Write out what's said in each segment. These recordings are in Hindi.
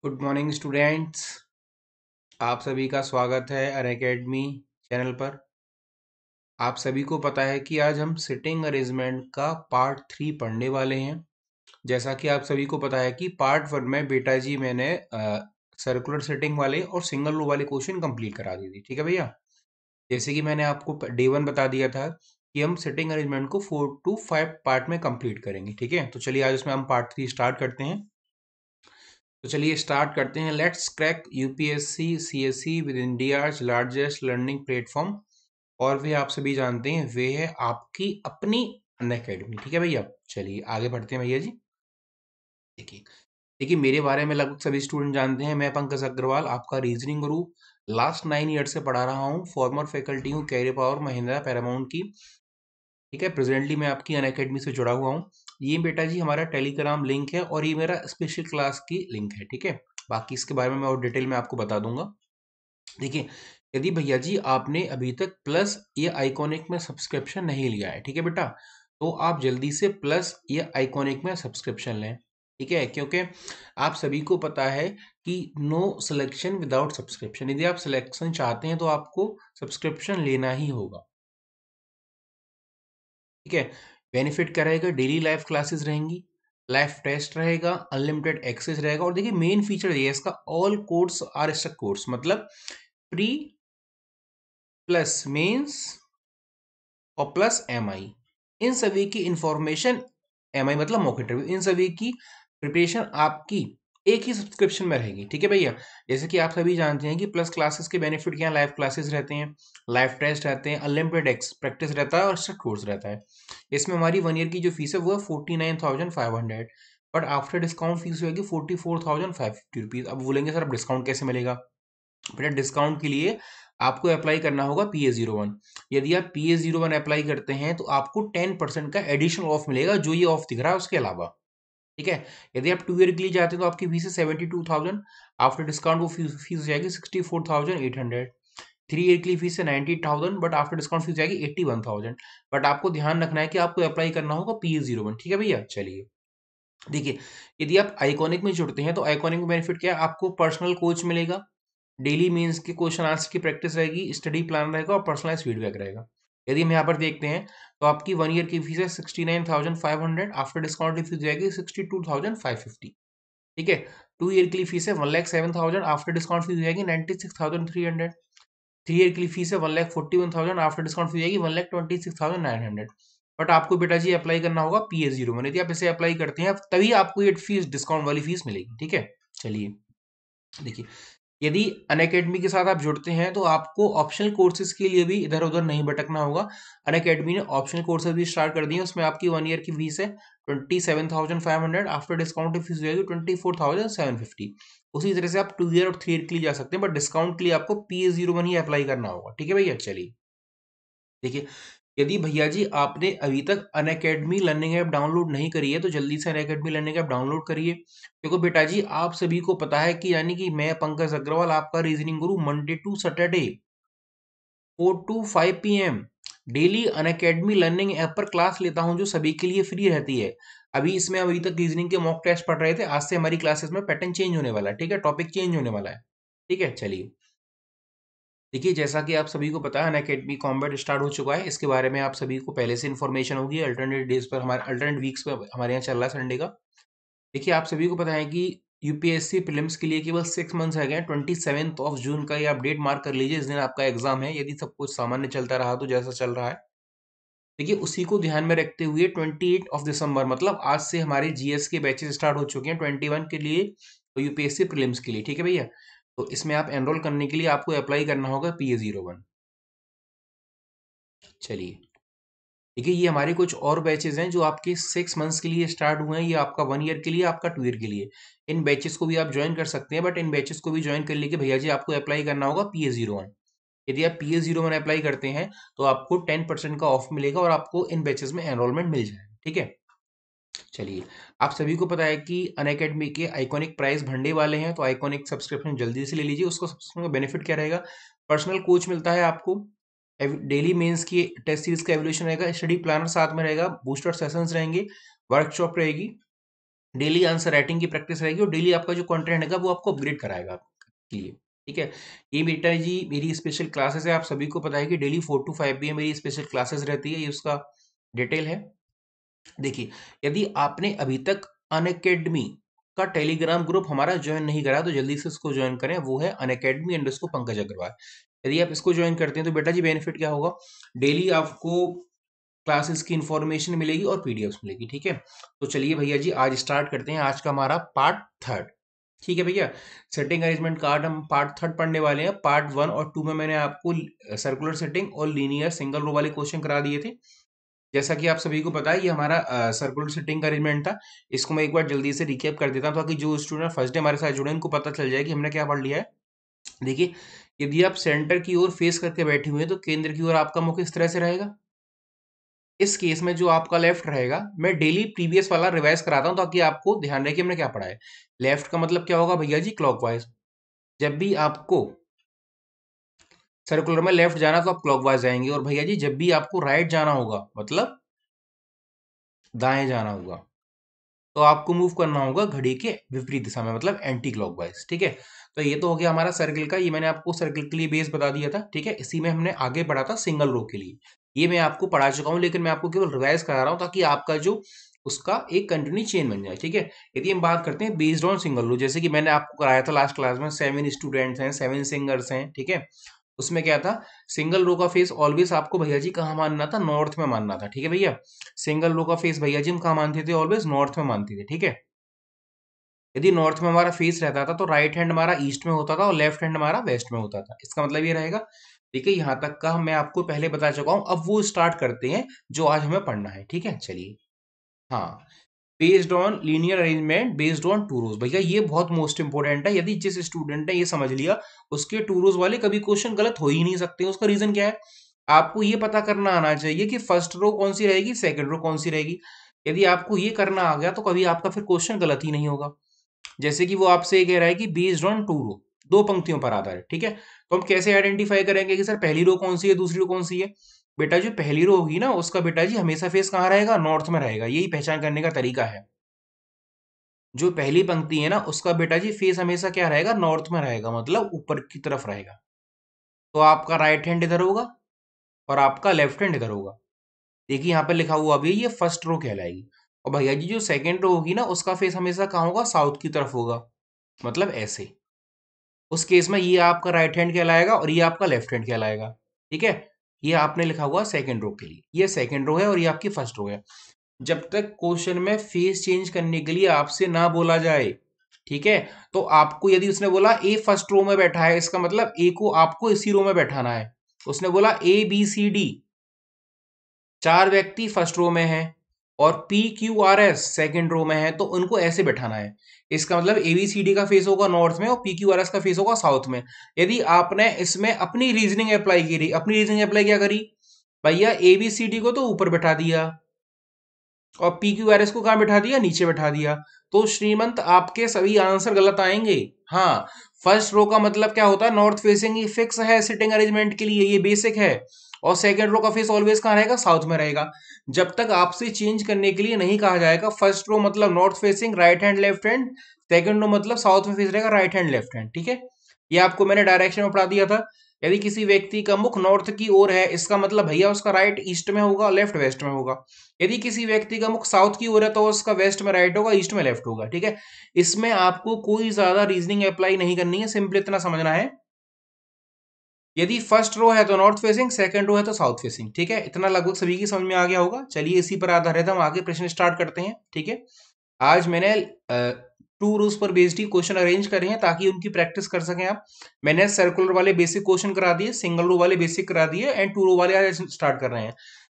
Good morning students. आप सभी का स्वागत है अनअकैडमी चैनल पर। आप सभी को पता है कि आज हम सिटिंग अरेंजमेंट का पार्ट 3 पढ़ने वाले हैं। जैसा कि आप सभी को पता है कि पार्ट 1 में बेटा जी मैंने सर्कुलर सेटिंग वाले और सिंगल रो वाले क्वेश्चन कंप्लीट करा दी थी। ठीक है भैया। जैसे कि मैंने आपको डे 1 बता दिया था कि हम सिटिंग अरेंजमेंट को 4 to 5 पार्ट में कंप्लीट करेंगे। ठीक है, तो चलिए आज उसमें हम पार्ट 3 स्टार्ट करते हैं। तो चलिए स्टार्ट करते हैं। Let's crack UPSC CSC with India's largest learning platform. और वे आप सभी जानते हैं वे है आपकी अपनी अनअकैडमी। ठीक है भैया, चलिए आगे बढ़ते हैं भैया जी। देखिए देखिए मेरे बारे में लगभग सभी स्टूडेंट जानते हैं। मैं पंकज अग्रवाल, आपका रीजनिंग गुरु, लास्ट 9 ईयर से पढ़ा रहा हूँ। फॉर्मर फैकल्टी हूँ कैरियर पावर महिंद्रा पैरामाउंट की। ठीक है, प्रेजेंटली मैं आपकी अनअकैडमी से जुड़ा हुआ हूँ। ये बेटा जी हमारा टेलीग्राम लिंक है और ये मेरा स्पेशल क्लास की लिंक है। ठीक है, बाकी इसके बारे में मैं और डिटेल में आपको बता दूंगा। देखिए, यदि भैया जी आपने अभी तक प्लस या आइकॉनिक में सब्सक्रिप्शन नहीं लिया है, ठीक है बेटा, तो आप जल्दी से प्लस या आइकॉनिक में सब्सक्रिप्शन लें। ठीक है, क्योंकि आप सभी को पता है कि नो सिलेक्शन विदाउट सब्सक्रिप्शन। यदि आप सिलेक्शन चाहते हैं तो आपको सब्सक्रिप्शन लेना ही होगा। ठीक है, बेनिफिट क्या रहेगा? डेली लाइव क्लासेस रहेंगी, लाइव टेस्ट रहेगा, अनलिमिटेड एक्सेस रहेगा। और देखिए मेन फीचर ये है इसका, all course are stuck course, मतलब प्री प्लस मेंस और प्लस एमआई, इन सभी की इंफॉर्मेशन, एमआई मतलब मॉक इंटरव्यू, इन सभी की प्रिपरेशन आपकी एक ही सब्सक्रिप्शन में रहेगी। ठीक है भैया, जैसे कि आप सभी जानते हैं कि प्लस क्लासेस के बेनिफिट क्या, लाइव क्लासेस रहते हैं, लाइव टेस्ट रहते हैं, अनलिमिटेड एक्स प्रैक्टिस रहता है और स्ट्रिक्ट कोर्स रहता है। इसमें हमारी 1 ईयर की जो फीस है वो है 49,500, बट आफ्टर डिस्काउंट फीस होगी 44,550 रुपीज। अब बोलेंगे सर अब डिस्काउंट कैसे मिलेगा? बेटा डिस्काउंट के लिए आपको अप्लाई करना होगा PA01। यदि आप PA01 अप्लाई करते हैं तो आपको 10% का एडिशनल ऑफ मिलेगा, जो ये ऑफ दिख रहा है उसके अलावा। ठीक है, यदि आप 2 ईयर के लिए जाते हैं तो आपकी फीस है 72,000, आफ्टर डिस्काउंट वो फीस हो जाएगी 64,800। 3 ईयर के लिए फीस है 90,000, बट आफ्टर डिस्काउंट फीस हो जाएगी 81,000। बट आपको ध्यान रखना है कि आपको अप्लाई करना होगा PA01। ठीक है भैया, चलिए देखिए, यदि आप आइकॉनिक में जुड़ते हैं तो आइकॉनिक में बेनिफिट क्या है? आपको पर्सनल कोच मिलेगा, डेली मेंस के क्वेश्चन आंसर की प्रैक्टिस रहेगी, स्टडी प्लान रहेगा और पर्सनलाइज फीडबैक रहेगा। यदि हम यहाँ पर देखते हैं तो आपकी 1 ईयर की फीस है 69,500, आफ्टर डिस्काउंट की फीस जाएगी 62,550। ठीक है, 2 ईयर के लिए फीस है 1,07,000, आफ्टर डिस्काउंट फीस हो जाएगी 96,300। 3 ईयर के लिए फीस है 1,41,000, आफ्टर डिस्काउंट फीस जाएगी 1,26,900। बट आपको बेटा जी अप्लाई करना होगा PA01। यदि आप इसे अप्लाई करते हैं तभी आपको ये फीस डिस्काउंट वाली फीस मिलेगी। ठीक है, चलिए देखिए, यदि अनअकैडमी के साथ आप जुड़ते हैं तो आपको ऑप्शनल कोर्सेज के लिए भी इधर उधर नहीं भटकना होगा। अनअकैडमी ने ऑप्शनल कोर्सेज भी स्टार्ट कर दिए हैं, उसमें आपकी 1 ईयर की फीस है 27,500, आफ्टर डिस्काउंट की फीस हो जाएगी 24,750। उसी तरह से आप 2 ईयर और 3 ईयर के लिए जा सकते हैं, बट डिस्काउंट के लिए आपको PA01 ही अप्लाई करना होगा। ठीक है भैया, चलिए देखिए, यदि भैया जी आपने अभी तक अनअकैडमी लर्निंग ऐप डाउनलोड नहीं करी है तो जल्दी से अनअकैडमी लर्निंग ऐप डाउनलोड करिए। देखो बेटा जी आप सभी को पता है कि यानी कि मैं पंकज अग्रवाल, आपका reasoning guru, Monday to Saturday 4 to 5 PM daily Unacademy learning app पर क्लास लेता हूं, जो सभी के लिए फ्री रहती है। अभी तक रीजनिंग के मॉक टेस्ट पढ़ रहे थे, आज से हमारी क्लासेस में पैटर्न चेंज होने वाला है। ठीक है, टॉपिक चेंज होने वाला है। ठीक है, चलिए देखिए, जैसा कि आप सभी को पता है अनअकैडमी कॉम्बैट स्टार्ट हो चुका है। इसके बारे में आप सभी को पहले से इन्फॉर्मेशन होगी। अल्टरनेट डेज पर हमारे अल्टरनेट वीक्स पर हमारे यहाँ चल रहा है संडे का। देखिए आप सभी को पता है कि यूपीएससी प्रीलिम्स के लिए केवल 6 मंथ्स रह गए हैं। 27 जून का ये अपडेट मार्क कर लीजिए, इस दिन आपका एग्जाम है। यदि सब कुछ सामान्य चलता रहा तो जैसा चल रहा है, देखिए उसी को ध्यान में रखते हुए 28 दिसंबर, मतलब आज से हमारे जीएस के बैचेस स्टार्ट हो चुके हैं 21 के लिए, तो यूपीएससी प्रीलिम्स के लिए। ठीक है भैया, तो इसमें आप एनरोल करने के लिए आपको अप्लाई करना होगा PA01। चलिए देखिए, ये हमारे कुछ और बैचेस हैं जो आपके 6 मंथ्स के लिए स्टार्ट हुए हैं। ये आपका 1 ईयर के लिए, आपका 2 ईयर के लिए। इन बैचेस को भी आप ज्वाइन कर सकते हैं, बट इन बैचेस को भी ज्वाइन कर लेके भैया जी आपको अप्लाई करना होगा PA01। यदि आप PA01 अप्लाई करते हैं तो आपको 10% का ऑफ मिलेगा और आपको इन बैचेस में एनरोलमेंट मिल जाएगा। ठीक है, चलिए आप सभी को पता है कि अनअकैडमी के आइकॉनिक प्राइस बढ़ने वाले हैं, तो आइकॉनिक सब्सक्रिप्शन जल्दी से ले लीजिए। उसको सब्सक्रिप्शन का बेनिफिट क्या रहेगा? पर्सनल कोच मिलता है आपको, डेली मेंस की टेस्ट सीरीज का एवोल्यूशन रहेगा, स्टडी प्लानर साथ में रहेगा, बूस्टर सेशंस रहेंगे, वर्कशॉप रहेगी, डेली आंसर राइटिंग की प्रैक्टिस रहेगी और डेली आपका जो कंटेंट है वो आपको अपग्रेड कराएगा आपके लिए। ठीक है, ये बेटा जी मेरी स्पेशल क्लासेस है, आप सभी को पता है कि डेली 4 to 5 PM मेरी स्पेशल क्लासेस रहती है, ये उसका डिटेल है। देखिए, यदि आपने अभी तक अनअकैडमी का टेलीग्राम ग्रुप हमारा ज्वाइन नहीं करा तो जल्दी से इसको ज्वाइन करें, वो है unacademy_पंकज अग्रवाल। यदि आप इसको ज्वाइन करते हैं तो बेटा जी बेनिफिट क्या होगा, डेली आपको क्लासेस की इंफॉर्मेशन मिलेगी और पीडीएफ मिलेगी। ठीक है, तो चलिए भैया जी आज स्टार्ट करते हैं, आज का हमारा पार्ट थर्ड। ठीक है भैया, सेटिंग अरेंजमेंट कार्ड हम पार्ट थर्ड पढ़ने वाले हैं। पार्ट 1 और 2 में मैंने आपको सर्कुलर सेटिंग और लीनियर सिंगल रो वाले क्वेश्चन करा दिए थे। जैसा कि आप सभी को पता है ये हमारा सर्कुलर सेटिंग का अरेंजमेंट था। इसको मैं एक बार जल्दी से रिकैप कर देता हूं ताकि जो स्टूडेंट फर्स्ट डे हमारे साथ जुड़े उनको पता चल जाए कि हमने क्या पढ़ लिया है। देखिए, यदि आप सेंटर की ओर फेस करके बैठे हुए हैं तो केंद्र की ओर आपका मुख इस तरह से रहेगा। इस केस में जो आपका लेफ्ट रहेगा, मैं डेली प्रीवियस वाला रिवाइज कराता हूं ताकि आपको ध्यान रहे कि हमने क्या पढ़ा है। लेफ्ट का मतलब क्या होगा भैया जी, क्लॉकवाइज। जब भी आपको सर्कुलर में लेफ्ट जाना तो आप क्लॉकवाइज जाएंगे, और भैया जी जब भी आपको राइट जाना होगा मतलब दाएं जाना होगा तो आपको मूव करना होगा घड़ी के विपरीत दिशा में मतलब एंटी क्लॉकवाइज। ठीक है, तो ये तो हो गया हमारा सर्कल का, ये मैंने आपको सर्कल के लिए बेस बता दिया था। ठीक है, इसी में हमने आगे बढ़ा था सिंगल रो के लिए, ये मैं आपको पढ़ा चुका हूं लेकिन मैं आपको केवल रिवाइज करा रहा हूं ताकि आपका जो उसका एक कंटिन्यू चेन बन जाए। ठीक है, यदि हम बात करते हैं बेस्ड ऑन सिंगल रो, जैसे कि मैंने आपको कराया था लास्ट क्लास में, 7 स्टूडेंट्स हैं, 7 सिंगर्स हैं। ठीक है, उसमें क्या था, सिंगल रो का फेस ऑलवेज आपको भैया जी कहाँ मानना था, नॉर्थ में मानना था। ठीक है भैया, सिंगल रो का फेस भैया जी हम कहाँ मानते थे, ऑलवेज नॉर्थ में मानते थे। ठीक है, यदि नॉर्थ में हमारा फेस रहता था तो राइट हैंड हमारा ईस्ट में होता था और लेफ्ट हैंड हमारा वेस्ट में होता था। इसका मतलब ये रहेगा। ठीक है, यहाँ तक का मैं आपको पहले बता चुका हूँ, अब वो स्टार्ट करते हैं जो आज हमें पढ़ना है। ठीक है, चलिए। हाँ, based on linear arrangement based on two rows, भैया ये बहुत मोस्ट इंपोर्टेंट है। यदि जिस स्टूडेंट ने ये समझ लिया उसके टू रोज वाले कभी क्वेश्चन गलत हो ही नहीं सकते। उसका रीजन क्या है, आपको ये पता करना आना चाहिए कि फर्स्ट रो कौन सी रहेगी, सेकंड रो कौन सी रहेगी। यदि आपको ये करना आ गया तो कभी आपका फिर क्वेश्चन गलत ही नहीं होगा। जैसे कि वो आपसे ये कह रहा है कि बेस्ड ऑन टू रो, दो पंक्तियों पर आधारित। ठीक है, तो हम कैसे आइडेंटिफाई करेंगे कि सर पहली रो कौन सी है, दूसरी रो कौन सी है। बेटा जो पहली रो होगी ना उसका बेटा जी हमेशा फेस कहाँ रहेगा, नॉर्थ में रहेगा। यही पहचान करने का तरीका है। जो पहली पंक्ति है ना उसका बेटा जी फेस हमेशा क्या रहेगा, नॉर्थ में रहेगा, मतलब ऊपर की तरफ रहेगा। तो आपका राइट हैंड इधर होगा और आपका लेफ्ट हैंड इधर होगा। देखिए यहाँ पे लिखा हुआ अभी ये फर्स्ट रो कहलाएगी। और भैया जी जो सेकंड रो होगी ना उसका फेस हमेशा कहाँ होगा, साउथ की तरफ होगा, मतलब ऐसे। उस केस में ये आपका राइट हैंड कहलाएगा और ये आपका लेफ्ट हैंड कहलाएगा। ठीक है, ये आपने लिखा हुआ सेकंड रो के लिए, ये सेकंड रो है और ये आपकी फर्स्ट रो है। जब तक क्वेश्चन में फेस चेंज करने के लिए आपसे ना बोला जाए, ठीक है, तो आपको यदि उसने बोला ए फर्स्ट रो में बैठा है, इसका मतलब ए को आपको इसी रो में बैठाना है। उसने बोला ABCD, चार व्यक्ति फर्स्ट रो में हैं और PQRS सेकंड रो में है, तो उनको ऐसे बैठाना है। इसका मतलब ABCD का फेस होगा नॉर्थ में और PQRS का फेस होगा साउथ में। यदि आपने इसमें अपनी रीजनिंग अप्लाई की, अपनी रीजनिंग अप्लाई क्या करी, भैया ABCD को तो ऊपर बैठा दिया और PQRS को कहां बैठा दिया, नीचे बैठा दिया। तो श्रीमंत आपके सभी आंसर गलत आएंगे। हाँ, फर्स्ट रो का मतलब क्या होता है, नॉर्थ फेसिंग, ये फिक्स है सिटिंग अरेंजमेंट के लिए, ये बेसिक है। और सेकंड रो का फेस ऑलवेज कहां रहेगा, साउथ में रहेगा। जब तक आपसे चेंज करने के लिए नहीं कहा जाएगा, फर्स्ट रो मतलब north facing right hand left hand, second row मतलब साउथ में फेस रहेगा राइट हैंड लेफ्ट हैंड। ठीक है, ये आपको मैंने डायरेक्शन में पढ़ा दिया था। यदि किसी व्यक्ति का मुख नॉर्थ की ओर है, इसका मतलब भैया उसका राइट ईस्ट में होगा, लेफ्ट वेस्ट में होगा। यदि किसी व्यक्ति का मुख साउथ की ओर है तो उसका वेस्ट में राइट होगा, ईस्ट में लेफ्ट होगा। ठीक है, इसमें आपको कोई ज्यादा रीजनिंग अप्लाई नहीं करनी है, सिंपल इतना समझना है, यदि फर्स्ट रो है तो नॉर्थ फेसिंग, सेकंड रो है तो साउथ फेसिंग। ठीक है, इतना लगभग सभी की समझ में आ गया होगा। चलिए इसी पर आधारित हम आगे प्रश्न स्टार्ट करते हैं। ठीक है, आज मैंने टू रोज पर बेस्ड ही क्वेश्चन अरेंज करे हैं ताकि उनकी प्रैक्टिस कर सकें आप। मैंने सर्कुलर वाले बेसिक क्वेश्चन करा दिए, सिंगल रो वाले बेसिक करा दिए एंड टू रो वाले आज स्टार्ट कर रहे हैं।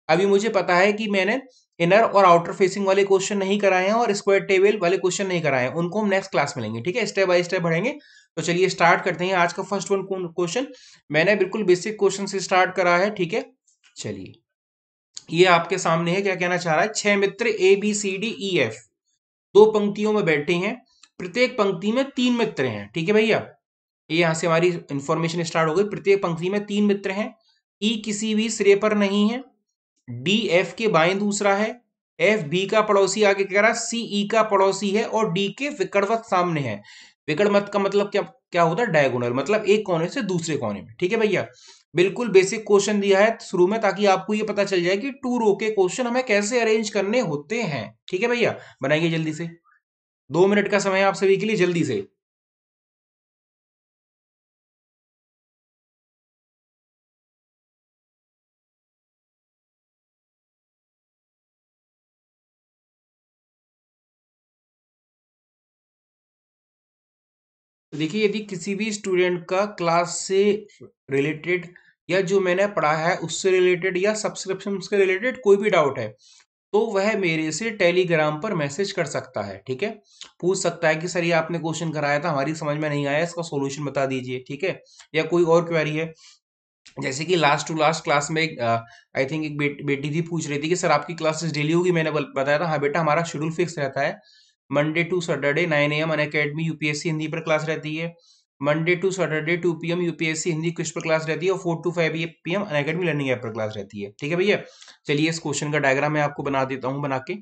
अभी मुझे पता है कि मैंने इनर और आउटर फेसिंग वाले क्वेश्चन नहीं कराए हैं और स्क्वायर टेबल वाले क्वेश्चन नहीं कराए हैं, उनको हम नेक्स्ट क्लास में लेंगे। ठीक है, स्टेप बाय स्टेप बढ़ेंगे। तो चलिए स्टार्ट करते हैं आज का फर्स्ट वन क्वेश्चन। मैंने बिल्कुल बेसिक क्वेश्चन से स्टार्ट करा है। ठीक है, चलिए ये आपके सामने है, क्या कहना चाह रहा है, 6 मित्र ABCDEF दो पंक्तियों में बैठे हैं, प्रत्येक पंक्ति में 3 मित्र हैं। ठीक है भैया, ये यहां से हमारी इंफॉर्मेशन स्टार्ट हो गई। प्रत्येक पंक्ति में 3 मित्र हैं, E किसी भी सिरे पर नहीं है, D F के बाएं दूसरा है, एफ बी का पड़ोसी, आगे कह रहा है सी ई का पड़ोसी है और डी के विकटवत सामने है। विकटवत का मतलब क्या क्या होता है? डायगोनल, मतलब एक कोने से दूसरे कोने में। ठीक है भैया, बिल्कुल बेसिक क्वेश्चन दिया है शुरू में, ताकि आपको ये पता चल जाए कि टू रो के क्वेश्चन हमें कैसे अरेंज करने होते हैं। ठीक है भैया, बनाइए जल्दी से, 2 मिनट का समय है आप सभी के लिए, जल्दी से। तो देखिए, यदि किसी भी स्टूडेंट का क्लास से रिलेटेड या जो मैंने पढ़ा है उससे रिलेटेड या सब्सक्रिप्शन के रिलेटेड कोई भी डाउट है, तो वह मेरे से टेलीग्राम पर मैसेज कर सकता है। ठीक है, पूछ सकता है कि सर ये आपने क्वेश्चन कराया था, हमारी समझ में नहीं आया, इसका सॉल्यूशन बता दीजिए। ठीक है, या कोई और क्वेरी है, जैसे कि लास्ट टू लास्ट क्लास में आई थिंक एक बेटी थी, पूछ रही थी कि सर आपकी क्लासेस डेली होगी। मैंने बताया था हाँ बेटा, हमारा शेड्यूल फिक्स रहता है, Monday to Saturday 9 AM Unacademy UPSC Hindi पर क्लास रहती है, Monday to Saturday 2 PM UPSC Hindi quiz पर क्लास रहती है, और 4 to 5 PM Unacademy learning app पर क्लास रहती है। ठीक है भैया, चलिए इस क्वेश्चन का डायग्राम मैं आपको बना देता हूँ बना के।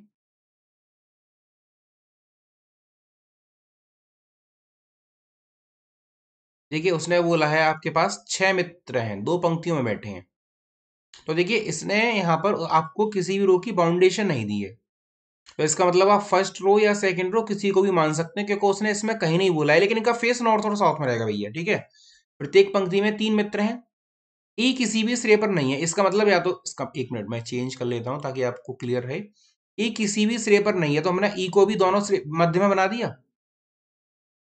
देखिए, उसने बोला है आपके पास 6 मित्र हैं, 2 पंक्तियों में बैठे हैं। तो देखिए, इसने यहाँ पर आपको किसी भी रो की बाउंडेशन नहीं दी है, तो इसका मतलब आप फर्स्ट रो या सेकंड रो किसी को भी मान सकते हैं, क्योंकि उसने इसमें कहीं नहीं बोला है, लेकिन इनका फेस नॉर्थ और साउथ में रहेगा भैया। ठीक है, प्रत्येक पंक्ति में 3 मित्र हैं, ई किसी भी सिरे पर नहीं है। इसका मतलब, या तो इसका 1 मिनट मैं चेंज कर लेता हूं ताकि आपको क्लियर रहे। ई किसी भी सिरे पर नहीं है, तो हमने ई को भी दोनों सिरे मध्य में बना दिया।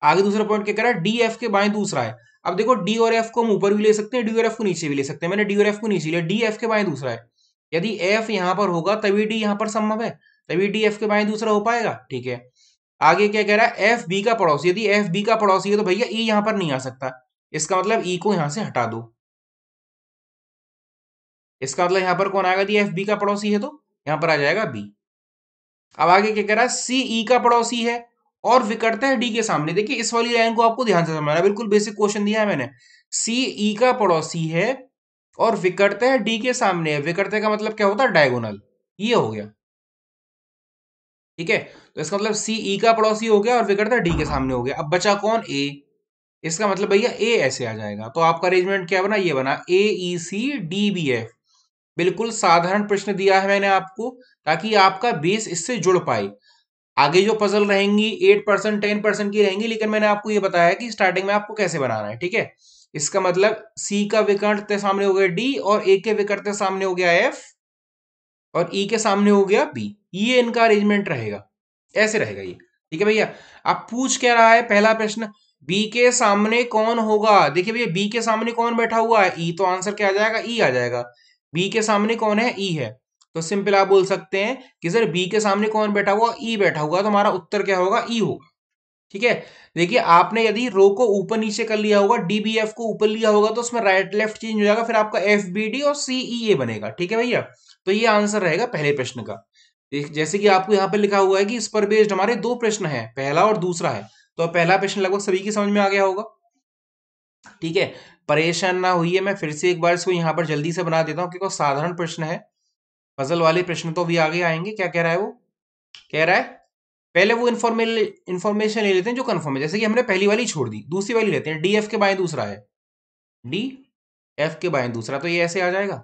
आगे दूसरा पॉइंट क्या कह रहा है? डी एफ के बाएं दूसरा है। अब देखो, डी और एफ को हम ऊपर भी ले सकते हैं, डी और एफ को नीचे भी ले सकते हैं। मैंने डी और एफ को नीचे लिया, डी एफ के बाएं दूसरा है। यदि एफ यहां पर होगा तभी डी यहां पर संभव है, तभी डी एफ के बाएं दूसरा हो पाएगा। ठीक है, आगे क्या कह रहा है? एफ बी का पड़ोसी, यदि एफ बी का पड़ोसी है तो भैया ई यहां पर नहीं आ सकता। इसका मतलब ई को यहां से हटा दो। इसका मतलब यहां पर कौन आएगा? यदि एफ बी का पड़ोसी है तो यहां पर आ जाएगा बी। अब आगे क्या कह रहा है? सी ई का पड़ोसी है और विकटता है डी के सामने। देखिए, इस वाली लाइन को आपको ध्यान से समझना है, बिल्कुल बेसिक क्वेश्चन दिया है मैंने। सी ई का पड़ोसी है और विकटता है डी के सामने है। विकटता का मतलब क्या होता है? डायगोनल। ये हो गया। ठीक है, तो इसका मतलब सी ई का पड़ोसी हो गया और विकटता डी के सामने हो गया। अब बचा कौन? ए। इसका मतलब भैया ए ऐसे आ जाएगा। तो आपका अरेंजमेंट क्या बना? ये बना ए ई सी डी बी एफ। बिल्कुल साधारण प्रश्न दिया है मैंने आपको, ताकि आपका बेस इससे जुड़ पाए। आगे जो पजल रहेंगी 8% 10% की रहेंगी, लेकिन मैंने आपको ये बताया कि स्टार्टिंग में आपको कैसे बनाना है। ठीक है, इसका मतलब सी का विकर्ण सामने हो गया डी, और ए के विकर्ण सामने हो गया एफ, और ई के सामने हो गया बी। ये इनका अरेंजमेंट रहेगा, ऐसे रहेगा ये। ठीक है भैया, अब पूछ क्या रहा है? पहला प्रश्न, बी के सामने कौन होगा? देखिए भैया, बी के सामने कौन बैठा हुआ है? ई, तो आंसर क्या आ जाएगा? ई आ जाएगा। बी के सामने कौन है? ई है। तो सिंपल आप बोल सकते हैं कि सर बी के सामने कौन बैठा हुआ? ई बैठा हुआ, तो हमारा उत्तर क्या होगा? ई होगा। ठीक है, देखिए आपने यदि रो को ऊपर नीचे कर लिया होगा, डीबीएफ को ऊपर लिया होगा, तो उसमें राइट लेफ्ट चेंज हो जाएगा, फिर आपका एफ बी डी और सीई ए बनेगा। ठीक है भैया, तो ये आंसर रहेगा पहले प्रश्न का। जैसे कि आपको यहाँ पे लिखा हुआ है कि इस पर बेस्ड हमारे 2 प्रश्न हैं, पहला और दूसरा है। तो पहला प्रश्न लगभग सभी की समझ में आ गया होगा। ठीक है, परेशान ना होइए, मैं फिर से एक बार इसको यहाँ पर जल्दी से बना देता हूँ, क्योंकि साधारण प्रश्न है। पजल वाले प्रश्न तो भी आगे आएंगे। क्या कह रहा है वो? कह रहा है पहले वो इन्फॉर्मेशन ले लेते हैं जो कंफर्म है। जैसे कि हमने पहली वाली छोड़ दी, दूसरी वाली लेते हैं। डी एफ के बाएं दूसरा है, डी एफ के बाएं दूसरा, तो ये ऐसे आ जाएगा।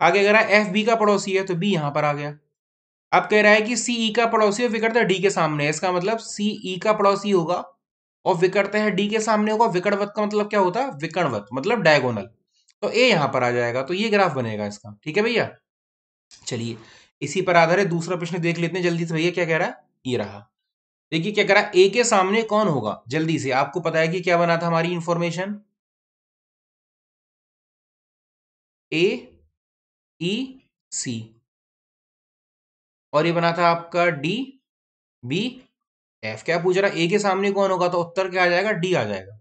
आगे कह रहा है एफ बी का पड़ोसी है, तो बी यहां पर आ गया। अब कह रहा है कि सी ई का पड़ोसी है, विकटता डी के सामने है। इसका मतलब सी ई का पड़ोसी होगा और विकटता है डी के सामने होगा। विकटवत का मतलब क्या होता है? विकर्णवत मतलब डायगोनल। तो ए यहां पर आ जाएगा, तो ये ग्राफ बनेगा इसका। ठीक है भैया, चलिए इसी पर आधारित दूसरा प्रश्न देख लेते हैं जल्दी से। भैया क्या कह रहा है? ये रहा। देखिए क्या कह रहा है, ए के सामने कौन होगा? जल्दी से, आपको पता है कि क्या बना था हमारी इंफॉर्मेशन? ए ई सी, और ये बना था आपका डी बी एफ। क्या पूछ रहा है? ए के सामने कौन होगा, तो उत्तर क्या आ जाएगा? डी आ जाएगा।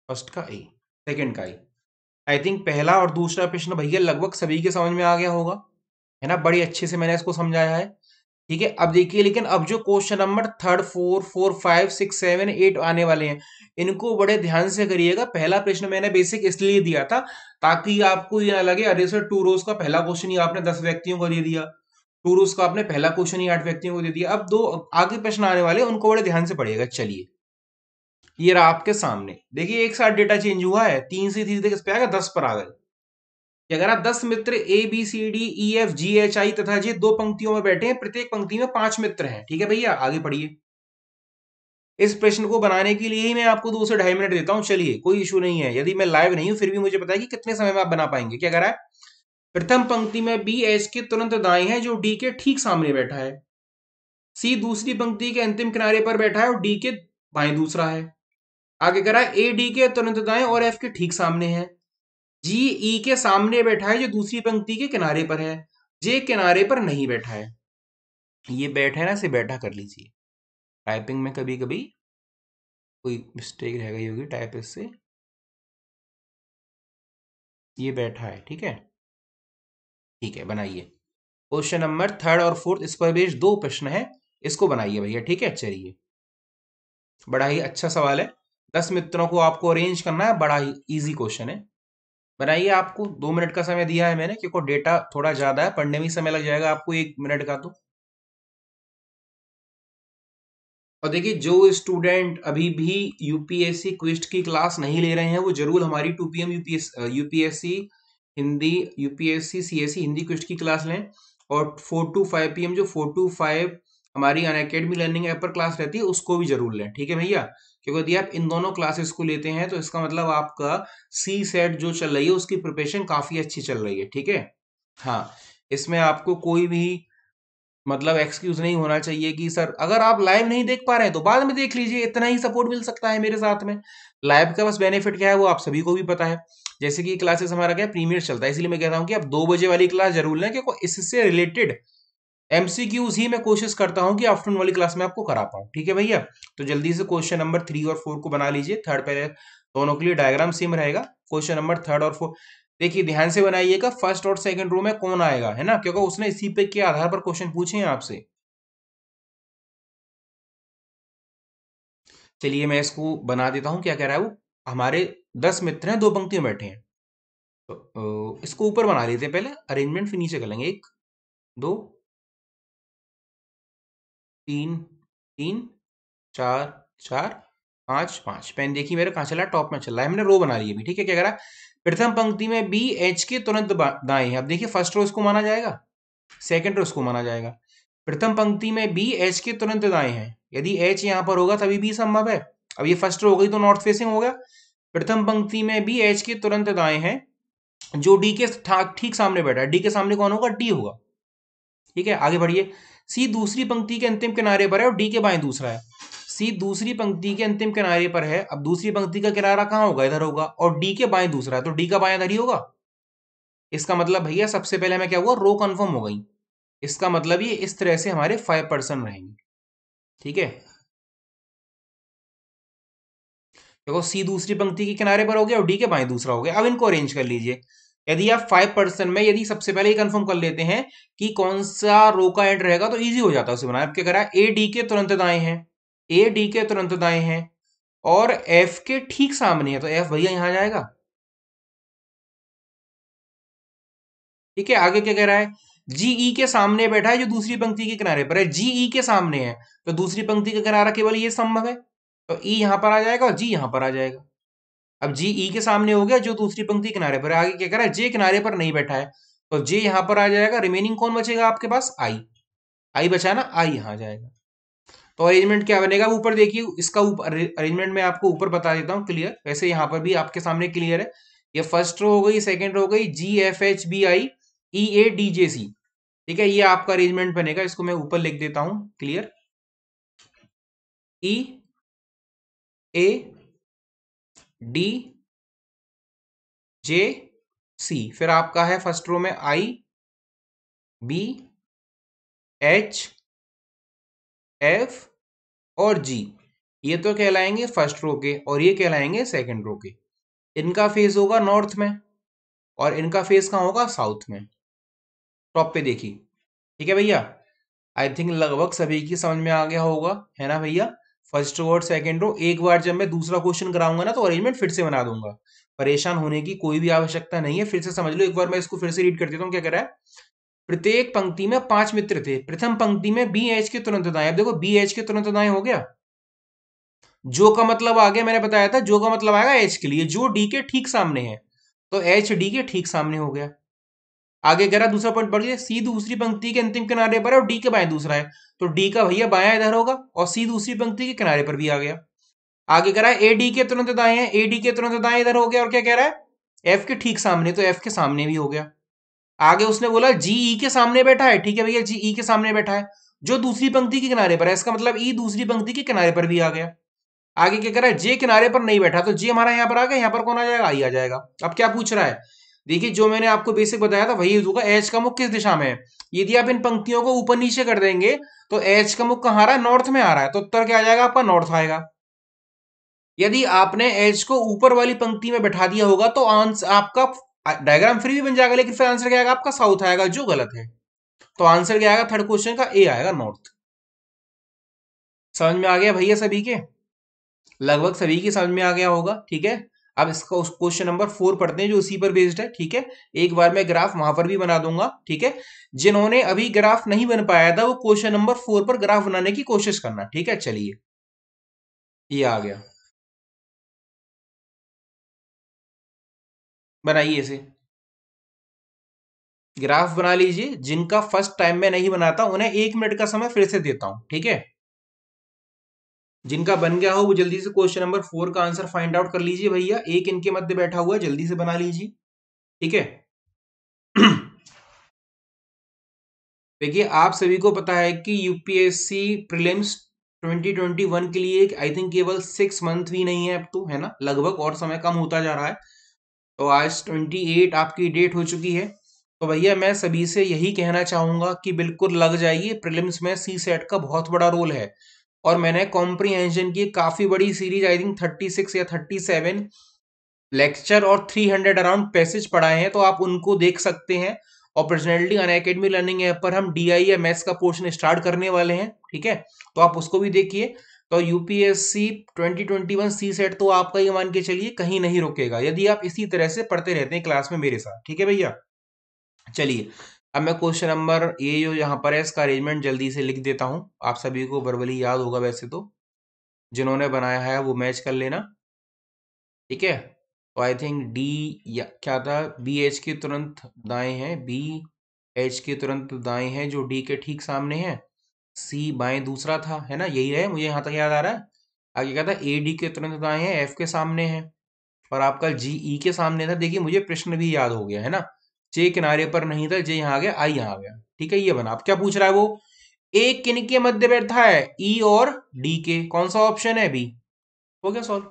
फर्स्ट का ए, सेकंड का ए। आई थिंक पहला और दूसरा प्रश्न भैया लगभग सभी के समझ में आ गया होगा, है ना? बड़ी अच्छे से मैंने इसको समझाया है। ठीक है, अब देखिए, लेकिन अब जो question number third, four, four, 5, 6, 7, 8 आने वाले हैं, इनको बड़े ध्यान से करिएगा। पहला प्रश्न मैंने बेसिक इसलिए दिया था ताकि आपको ये ना लगे अरे सर टू रोज का पहला क्वेश्चन ही आपने 10 व्यक्तियों को दे दिया, टूर उसका आपने पहला क्वेश्चन ही 8 व्यक्तियों को दे दिया। अब दो आगे प्रश्न आने वाले उनको बड़े ध्यान से पढ़िएगा। चलिए, ये रहा आपके सामने, देखिए एक साथ डेटा चेंज हुआ है, 3 से सीधे किस पे आ गया, 10 पर आ गए। कि अगर आप 10 मित्र A B C D E F G H I तथा जे दो पंक्तियों में बैठे हैं, प्रत्येक पंक्ति में 5 मित्र हैं। ठीक है भैया, आगे पढ़िए। इस प्रश्न को बनाने के लिए ही मैं आपको 2 से 2.5 मिनट देता हूं। चलिए, कोई इशू नहीं है, यदि मैं लाइव नहीं हूं फिर भी मुझे पता है कि कितने समय में आप बना पाएंगे। क्या करा है, प्रथम पंक्ति में बी एच के तुरंत दाएं है जो डी के ठीक सामने बैठा है। सी दूसरी पंक्ति के अंतिम किनारे पर बैठा है और डी के बाएं दूसरा है। आगे करा है, ए डी के तुरंत दाएं और एफ के ठीक सामने है। जी ई के सामने बैठा है जो दूसरी पंक्ति के किनारे पर है। जे किनारे पर नहीं बैठा है। ये बैठा है ना, से बैठा कर लीजिए। टाइपिंग में कभी कभी कोई मिस्टेक रह गई होगी टाइप इससे। ये बैठा है, ठीक है। ठीक है, बनाइए। क्वेश्चन नंबर थर्ड और फोर्थ, इस पर बेस्ड 2 प्रश्न है, इसको बनाइए भैया। ठीक है, चलिए। बड़ा ही अच्छा सवाल है, 10 मित्रों को आपको अरेंज करना है, बड़ा ही इजी क्वेश्चन है। बनाइए। आपको 2 मिनट का समय दिया है मैंने, क्योंकि डेटा थोड़ा ज्यादा है, पढ़ने में ही समय लग जाएगा आपको 1 मिनट का। तो और देखिए, जो स्टूडेंट अभी भी यूपीएससी क्विज की क्लास नहीं ले रहे हैं, वो जरूर हमारी 2 PM UPSC Hindi, UPSC CSC Hindi quiz की क्लास लें। और 4 to 5 PM जो 4 to 5 हमारी अनअकैडमी लर्निंग ऐप पर क्लास रहती है, उसको भी जरूर लें। ठीक है भैया, क्योंकि यदि आप इन दोनों क्लासेस को लेते हैं तो इसका मतलब आपका सी सेट जो चल रही है उसकी प्रिपरेशन काफी अच्छी चल रही है। ठीक है। हाँ, इसमें आपको कोई भी मतलब एक्सक्यूज नहीं होना चाहिए कि सर, अगर आप लाइव नहीं देख पा रहे हैं तो बाद में देख लीजिए, इतना ही सपोर्ट मिल सकता है मेरे साथ में। लाइव का बस बेनिफिट क्या है वो आप सभी को भी पता है। जैसे कि क्लासेस हमारा क्या प्रीमियर चलता है, इसलिए मैं कहता हूँ कि आप 2 बजे वाली क्लास जरूर लें, क्योंकि इससे रिलेटेड एमसीक्यूज ही मैं कोशिश करता हूँ कि आफ्टरनून वाली क्लास में आपको करा पाऊँ। ठीक है भैया, तो जल्दी से क्वेश्चन नंबर 3 और 4 को बना लीजिए। थर्ड पहले दोनों के लिए डायग्राम सेम रहेगा। क्वेश्चन नंबर थर्ड और फोर्थ, देखिए ध्यान से बनाइएगा, फर्स्ट और सेकंड रो में कौन आएगा, है ना, क्योंकि उसने इसी पे के आधार पर क्वेश्चन पूछे हैं आपसे। चलिए, मैं इसको बना देता हूँ। क्या कह रहा है वो, हमारे 10 मित्र हैं, 2 पंक्तियों में बैठे हैं। तो इसको ऊपर बना लेते हैं पहले, अरेंजमेंट फिर नीचे कर लेंगे। 1 2 3 3 4 4 5 5। पेन देखिए मेरा कहाँ चला, टॉप में चल रहा है, हमने रो बना ली अभी। ठीक है, क्या कह रहा है, प्रथम पंक्ति में बी एच के तुरंत दाएं है। अब देखिए, फर्स्ट रो इसको माना जाएगा, सेकंड रो इसको माना जाएगा। प्रथम पंक्ति में बी एच के तुरंत दाएं है, यदि एच यहां पर होगा तभी बी संभव है। अब ये फर्स्ट रो हो गई तो नॉर्थ फेसिंग हो गया। प्रथम पंक्ति में बी एच के तुरंत दाएं है जो डी के ठीक सामने बैठा है। डी के सामने कौन होगा, डी होगा। ठीक है, आगे बढ़िए। सी दूसरी पंक्ति के अंतिम किनारे पर है और डी के बाएं दूसरा है। सी दूसरी पंक्ति के अंतिम किनारे पर है, अब दूसरी पंक्ति का किनारा कहां होगा, इधर होगा, और डी के बाएं दूसरा है, तो डी का बाएं इधर ही होगा। इसका मतलब भैया सबसे पहले हमें क्या हुआ, रो कंफर्म हो गई। इसका मतलब ये इस तरह से हमारे 5% रहेंगे। ठीक है, देखो सी दूसरी पंक्ति के किनारे पर हो गया और डी के बाएं दूसरा हो गया। अब इनको अरेंज कर लीजिए। यदि आप 5% में यदि सबसे पहले ही कंफर्म कर लेते हैं कि कौन सा रो का एंड रहेगा तो इजी हो जाता है उसे बनाना। अब क्या करा, ए डी के तुरंत दाएं हैं, ए डी के तुरंत दाएं हैं और एफ के ठीक सामने है, तो एफ भैया यहां जाएगा। ठीक है, आगे क्या कह रहा है, जीई के सामने बैठा है जो दूसरी पंक्ति के किनारे पर है। जीई के सामने है तो दूसरी पंक्ति का किनारा केवल ये संभव है, तो ई यहां पर आ जाएगा और जी यहां पर आ जाएगा। अब जी ई के सामने हो गया जो दूसरी पंक्ति किनारे पर है। आगे क्या करा, जे किनारे पर नहीं बैठा है तो जे यहां पर आ जाएगा। रिमेनिंग कौन बचेगा आपके पास, आई। आई बचा ना, आई यहां आ जाएगा। तो अरेंजमेंट क्या बनेगा, ऊपर देखिए, इसका ऊपर अरेंजमेंट मैं आपको ऊपर बता देता हूँ क्लियर। वैसे यहां पर भी आपके सामने क्लियर है। ये फर्स्ट रो हो गई, सेकंड रो हो गई, G F H B I E A D J C. ठीक है, ये आपका अरेंजमेंट बनेगा। इसको मैं ऊपर लिख देता हूं clear, E A D J सी। फिर आपका है फर्स्ट रो में आई बी एच एफ और जी। ये तो कहलाएंगे फर्स्ट रो के और ये कहलाएंगे सेकंड रो के। इनका फेस होगा नॉर्थ में और इनका फेस कहाँ होगा, साउथ में। टॉप पे देखिए। ठीक है भैया, आई थिंक लगभग सभी की समझ में आ गया होगा, है ना भैया। फर्स्ट रो और सेकंड रो, एक बार जब मैं दूसरा क्वेश्चन कराऊंगा ना तो अरेंजमेंट फिर से बना दूंगा। परेशान होने की कोई भी आवश्यकता नहीं है, फिर से समझ लो। एक बार मैं इसको फिर से रीड कर देता हूँ। क्या कह रहा है, प्रत्येक पंक्ति में 5 मित्र थे। प्रथम पंक्ति में बी एच के तुरंत दाएं। अब देखो बी एच के तुरंत दाएं हो गया, जो का मतलब आ गया, मैंने बताया था जो का मतलब आएगा एच के लिए, जो डी के ठीक सामने है, तो एच डी के ठीक सामने हो गया। आगे कह रहा दूसरा पॉइंट पढ़ लिया, सी दूसरी पंक्ति के अंतिम किनारे पर है और डी के बाएं दूसरा है, तो डी का भैया बायां इधर होगा और सी दूसरी पंक्ति के किनारे पर भी आ गया। आगे कह रहा है ए डी के तुरंत दाएं है, ए डी के तुरंत दाएं इधर हो गया, और क्या कह रहा है एफ के ठीक सामने, तो एफ के सामने भी हो गया। आगे उसने बोला जी ई के सामने बैठा है, ठीक है भैया जी ई के सामने बैठा है, जो दूसरी पंक्ति के किनारे पर है, इसका मतलब ई दूसरी पंक्ति के किनारे पर भी आ गया। आगे क्या कर रहा है, जे किनारे पर नहीं बैठा, तो जे हमारा यहां पर आ गया, यहां पर कौन आ जाएगा, आई आ जाएगा। अब क्या पूछ रहा है, देखिए जो मैंने आपको बेसिक बताया था वही होगा, एच का मुख किस दिशा में है। यदि आप इन पंक्तियों को ऊपर नीचे कर देंगे तो एच का मुख कहां आ रहा है, नॉर्थ में आ रहा है, तो उत्तर क्या आ जाएगा आपका, नॉर्थ आएगा। यदि आपने एच को ऊपर वाली पंक्ति में बैठा दिया होगा तो आंसर आपका डायग्राम फ्री भी बन जाएगा, लेकिन फिर आंसर क्या आएगा आपका, साउथ आएगा, जो गलत है। तो आंसर क्या आएगा थर्ड क्वेश्चन का, ए आएगा, नॉर्थ। समझ में आ गया भैया सभी के, लगभग सभी की समझ में आ गया होगा, ठीक है। अब इसका उस क्वेश्चन नंबर 4 पढ़ते हैं जो उसी पर बेस्ड है, ठीक है। एक बार मैं ग्राफ वहां पर भी बना दूंगा, ठीक है। जिन्होंने अभी ग्राफ नहीं बन पाया था वो क्वेश्चन नंबर 4 पर ग्राफ बनाने की कोशिश करना, ठीक है। चलिए ये आ गया, बनाइए इसे, ग्राफ बना लीजिए। जिनका फर्स्ट टाइम में नहीं बनाता उन्हें 1 मिनट का समय फिर से देता हूं, ठीक है। जिनका बन गया हो वो जल्दी से क्वेश्चन नंबर 4 का आंसर फाइंड आउट कर लीजिए भैया, एक इनके मध्य बैठा हुआ है, जल्दी से बना लीजिए, ठीक है। देखिए आप सभी को पता है कि यूपीएससी प्रीलिम्स 2021 के लिए आई थिंक केवल 6 मंथ भी नहीं है अब तो, है ना, लगभग, और समय कम होता जा रहा है। तो आज 28 आपकी डेट हो चुकी है। तो भैया मैं सभी से यही कहना चाहूंगा कि बिल्कुल लग जाइए, प्रीलिम्स में सी सेट का बहुत बड़ा रोल है। और मैंने कॉम्प्रीहेंशन की काफी बड़ी सीरीज, आई थिंक 36 या 37 लेक्चर और 300 अराउंड पैसेज पढ़ाए हैं, तो आप उनको देख सकते हैं। और पर्सनैलिटी अनअकैडमी लर्निंग ऐप पर हम डीआई या मैथ्स का पोर्शन स्टार्ट करने वाले हैं, ठीक है, तो आप उसको भी देखिए। तो यूपीएससी 2021 सी सेट तो आपका ये मान के चलिए कहीं नहीं रुकेगा, यदि आप इसी तरह से पढ़ते रहते हैं क्लास में मेरे साथ, ठीक है भैया। चलिए अब मैं क्वेश्चन नंबर ये जो यहाँ पर है इसका अरेंजमेंट जल्दी से लिख देता हूँ, आप सभी को वर्बली याद होगा वैसे तो, जिन्होंने बनाया है वो मैच कर लेना, ठीक है। तो आई थिंक डी या क्या था, बी एच के तुरंत दाएं हैं, बी एच के तुरंत दाएं हैं जो डी के ठीक सामने है, सी बाएं दूसरा था, है ना, यही है, मुझे यहाँ तक याद आ रहा है। आगे क्या था, ए डी के तुरंत दाएं है, एफ के सामने है, और आपका जी ई के सामने था। देखिए मुझे प्रश्न भी याद हो गया, है ना, जे किनारे पर नहीं था, जे यहाँ आ गया, आई यहाँ आ गया, ठीक है, ये बना। अब क्या पूछ रहा है वो, ए किन के मध्य बैठा है, ई और डी के, कौन सा ऑप्शन है, बी। हो गया सॉल्व।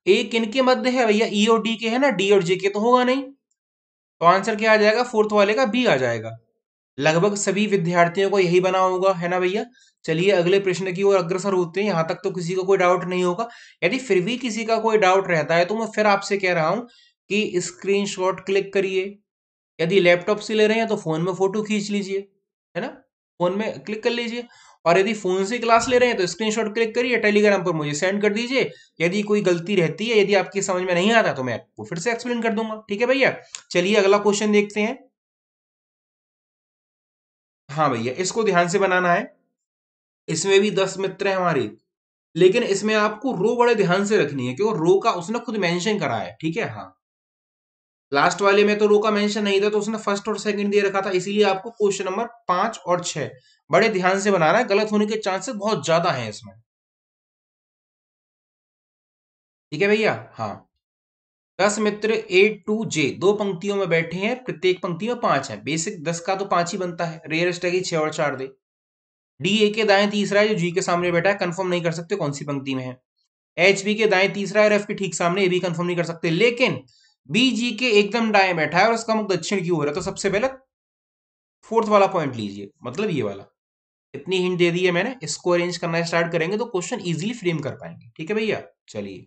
ए किन के मध्य है भैया, ई और डी के है ना, डी और जे के तो होगा नहीं, तो आंसर क्या आ जाएगा, फोर्थ वाले का बी आ जाएगा। लगभग सभी विद्यार्थियों को यही बना होगा, है ना भैया। चलिए अगले प्रश्न की ओर अग्रसर होते हैं, यहां तक तो किसी को कोई डाउट नहीं होगा। यदि फिर भी किसी का कोई डाउट रहता है तो मैं फिर आपसे कह रहा हूं कि स्क्रीनशॉट क्लिक करिए। यदि लैपटॉप से ले रहे हैं तो फोन में फोटो खींच लीजिए, है ना, फोन में क्लिक कर लीजिए। और यदि फोन से क्लास ले रहे हैं तो स्क्रीनशॉट क्लिक करिए, टेलीग्राम पर मुझे सेंड कर दीजिए। यदि कोई गलती रहती है, यदि आपकी समझ में नहीं आता तो मैं आपको फिर से एक्सप्लेन कर दूंगा, ठीक है भैया। चलिए अगला क्वेश्चन देखते हैं। हाँ भैया इसको ध्यान से बनाना है, इसमें भी 10 मित्र हैं हमारे, लेकिन इसमें आपको रो बड़े ध्यान से रखनी है क्योंकि रो का उसने खुद मेंशन करा है, ठीक है। हाँ लास्ट वाले में तो रो का मेंशन नहीं था, तो उसने फर्स्ट और सेकंड दे रखा था, इसीलिए आपको क्वेश्चन नंबर 5 और 6 बड़े ध्यान से बनाना है, गलत होने के चांसेस बहुत ज्यादा हैं इसमें, ठीक है भैया। हाँ 10 मित्र ए टू जे दो पंक्तियों में बैठे हैं, प्रत्येक पंक्ति में 5 है, बेसिक 10 का तो 5 ही बनता है, रेयरेस्ट है कि 6 और 4 दे। डी ए के दाएं तीसरा है जो जी के सामने बैठा है, कंफर्म नहीं कर सकते कौन सी पंक्ति में है। एच बी के दाएं तीसरा है और एफ के ठीक सामने, ये भी कंफर्म नहीं कर सकते, लेकिन बी जी के एकदम दाएं बैठा है और उसका मुख दक्षिण की ओर है, तो सबसे पहले फोर्थ वाला पॉइंट लीजिए, मतलब ये वाला। इतनी हिंट दे दी है मैंने, इसको अरेंज करना स्टार्ट करेंगे तो क्वेश्चन इजीली फ्रेम कर पाएंगे, ठीक है भैया। चलिए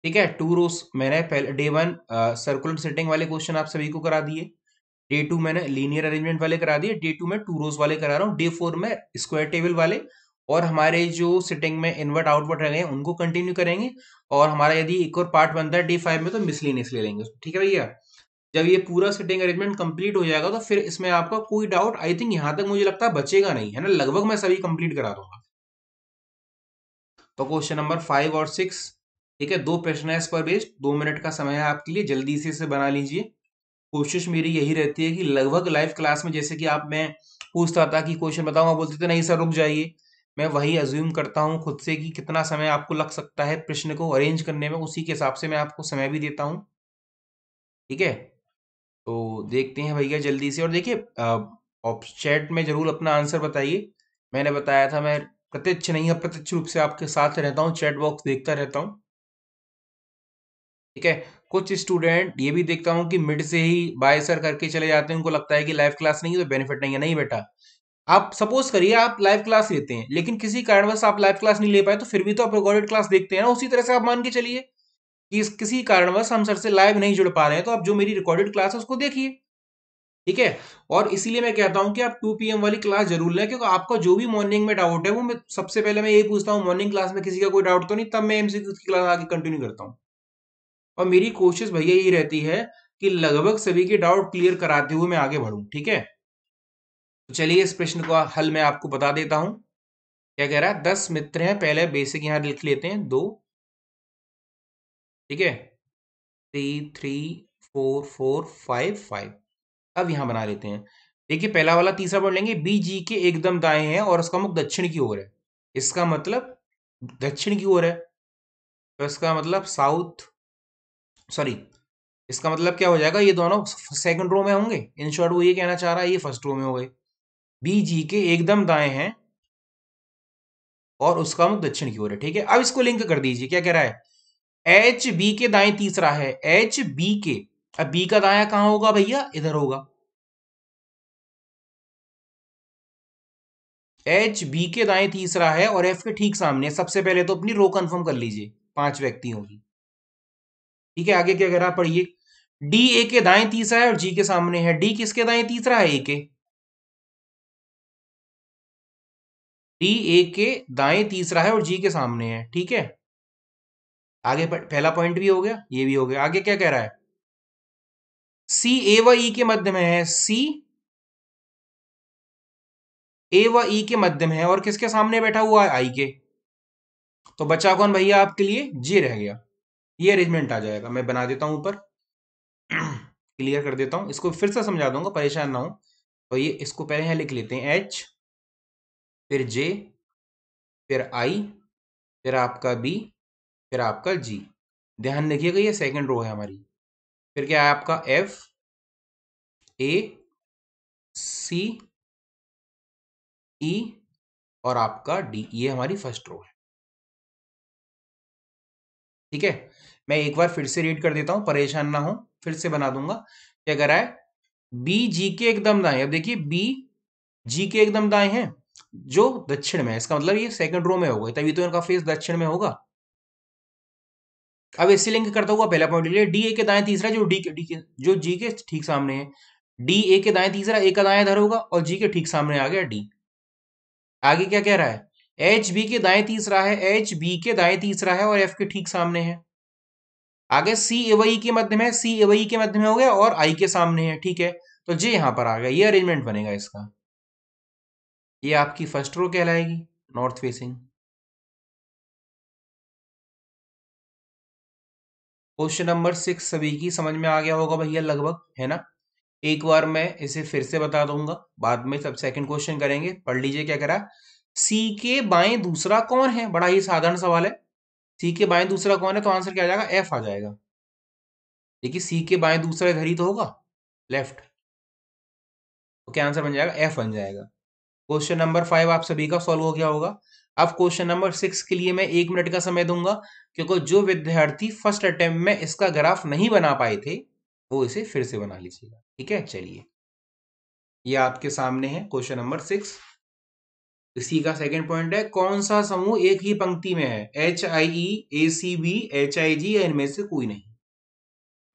ठीक है, टू रोज मैंने पहले डे 1 सर्कुलर सेटिंग वाले क्वेश्चन आप सभी को करा दिए, डे 2 मैंने लीनियर अरेंजमेंट वाले करा दिए, डे 2 में टू रोज वाले करा रहा हूँ, डे 4 में स्क्वायर टेबल वाले, और हमारे जो सिटिंग में इनवर्ट आउटवर्ट रह गए हैं उनको कंटिन्यू करेंगे, और हमारा यदि एक और पार्ट बनता है D5 में तो मिसलेनियस ले लेंगे, ठीक है भैया। जब ये पूरा सिटिंग अरेंजमेंट कंप्लीट हो जाएगा तो फिर इसमें आपका कोई डाउट आई थिंक यहाँ तक मुझे लगता है बचेगा नहीं, है ना, लगभग मैं सभी कंप्लीट करा दूंगा। तो क्वेश्चन नंबर 5 और 6, ठीक है, दो प्रश्न है इस पर बेस्ड, 2 मिनट का समय है आपके लिए, जल्दी से इसे बना लीजिए। कोशिश मेरी यही रहती है कि लगभग लाइव क्लास में जैसे कि आप, मैं पूछता था कि क्वेश्चन बताऊंगा, बोलते थे नहीं सर रुक जाइए, मैं वही अज्यूम करता हूँ खुद से कि कितना समय आपको लग सकता है प्रश्न को अरेंज करने में, उसी के हिसाब से मैं आपको समय भी देता हूँ, ठीक है। तो देखते हैं भैया जल्दी से, और देखिए आप चैट में जरूर अपना आंसर बताइए। मैंने बताया था मैं प्रत्यक्ष नहीं अप्रत्यक्ष रूप से आपके साथ रहता हूँ, चैट बॉक्स देखता रहता हूँ, ठीक है। कुछ स्टूडेंट ये भी देखता हूँ कि मिड से ही बाय सर करके चले जाते हैं, उनको लगता है कि लाइव क्लास नहीं है तो बेनिफिट नहीं है, नहीं बेटा। आप सपोज करिए आप लाइव क्लास लेते हैं, लेकिन किसी कारणवश आप लाइव क्लास नहीं ले पाए, तो फिर भी तो आप रिकॉर्डेड क्लास देखते हैं ना, उसी तरह से आप मान के चलिए कि किसी कारणवश हम सर से लाइव नहीं जुड़ पा रहे हैं, तो आप जो मेरी रिकॉर्डेड क्लास है उसको देखिए, ठीक है। और इसीलिए मैं कहता हूं कि आप 2 PM वाली क्लास जरूर लें, क्योंकि आपका जो भी मॉर्निंग में डाउट है वो मैं सबसे पहले मैं यही पूछता हूँ, मॉर्निंग क्लास में किसी का कोई डाउट तो नहीं, तब मैं एमसीक्यू की क्लास आगे कंटिन्यू करता हूँ। और मेरी कोशिश भैया यही रहती है कि लगभग सभी के डाउट क्लियर कराते हुए मैं आगे बढ़ूं, ठीक है। तो चलिए इस प्रश्न का हल मैं आपको बता देता हूं। क्या कह रहा है, 10 मित्र हैं, पहले बेसिक यहां लिख लेते हैं, 2, ठीक है, 3 3 4 4 5 5। अब यहां बना लेते हैं। देखिए पहला वाला तीसरा पढ़ लेंगे, बी जी के एकदम दाएं है और उसका मुख दक्षिण की ओर है, इसका मतलब दक्षिण की ओर है, तो इसका मतलब साउथ, सॉरी, इसका मतलब क्या हो जाएगा, ये दोनों सेकंड रो में होंगे, इन शॉर्ट वो ये कहना चाह रहा है ये फर्स्ट रो में हो गए। बी जी के एकदम दाएं हैं और उसका मुख दक्षिण की ओर है, ठीक है। अब इसको लिंक कर दीजिए, क्या कह रहा है, एच बी के दाएं तीसरा है, एच बी के, अब बी का दाया कहां होगा भैया, इधर होगा, एच बी के दाएं तीसरा है और एफ के ठीक सामने है। सबसे पहले तो अपनी रो कंफर्म कर लीजिए, 5 व्यक्तियों की, ठीक है। आगे क्या कह रहा है, पढ़िए, डी ए के दाएं तीसरा है और जी के सामने है, डी किसके दाएं तीसरा है, ए के, डी ए के दाएं तीसरा है और जी के सामने है, ठीक है। आगे पहला पॉइंट भी हो गया, ये भी हो गया। आगे क्या कह रहा है, सी ए व ई के मध्य में है, सी ए व ई के मध्य में है और किसके सामने बैठा हुआ है, आई के, तो बचा कौन भैया आपके लिए, जे रह गया। ये अरेंजमेंट आ जाएगा, मैं बना देता हूं ऊपर, क्लियर कर देता हूं, इसको फिर से समझा दूंगा, परेशान ना हो। तो ये इसको पहले यहां लिख लेते हैं, एच, फिर जे, फिर आई, फिर आपका बी, फिर आपका जी। ध्यान रखिएगा ये सेकंड रो है हमारी। फिर क्या है आपका एफ, ए, सी, ई और आपका डी, ये हमारी फर्स्ट रो है, ठीक है। मैं एक बार फिर से रीड कर देता हूं, परेशान ना हो, फिर से बना दूंगा। क्या कह रहा है, बी जी के एकदम दाएं, अब देखिए बी जी के एकदम दाएं हैं जो दक्षिण में है, इसका मतलब ये सेकंड रो में होगा, तभी तो इनका फेस दक्षिण में होगा। अब इससे लिंक करता हुआ पहला पॉइंट ले, डी ए के दाएं तीसरा जो डी के जो जी के ठीक सामने है, डी ए के दाएं तीसरा, ए का दाएं इधर होगा और जी के ठीक सामने आ गया डी। आगे क्या कह रहा है, एच बी के दाएं तीसरा है, एच बी के दाएं तीसरा है और एफ के ठीक सामने है। आगे सी एवई के मध्य में है, सी एवई के मध्य में हो गया और आई के सामने है, ठीक है। तो जे यहां पर आ गया, ये अरेंजमेंट बनेगा इसका, ये आपकी फर्स्ट रो कहलाएगी, नॉर्थ फेसिंग। क्वेश्चन नंबर 6 सभी की समझ में आ गया होगा भैया लगभग, है ना। एक बार मैं इसे फिर से बता दूंगा, बाद में सब सेकंड क्वेश्चन करेंगे, पढ़ लीजिए क्या करा। सी के बाएं दूसरा कौन है, बड़ा ही साधारण सवाल है, सी के बाएं दूसरा कौन है, तो आंसर क्या आ जाएगा, एफ आ जाएगा। देखिए सी के बाएं दूसरा इधर ही तो होगा, लेफ्ट, तो क्या आंसर बन जाएगा, एफ बन जाएगा। क्वेश्चन नंबर 5 आप सभी का सॉल्व हो गया होगा। अब क्वेश्चन नंबर 6 के लिए मैं 1 मिनट का समय दूंगा, क्योंकि जो विद्यार्थी फर्स्ट अटेम्प्ट में इसका ग्राफ नहीं बना पाए थे वो इसे फिर से बना लीजिएगा, ठीक है। चलिए ये आपके सामने है क्वेश्चन नंबर 6। इसी का सेकंड पॉइंट है, कौन सा समूह एक ही पंक्ति में है, H I E, A C B, H I G, या इनमें से कोई नहीं।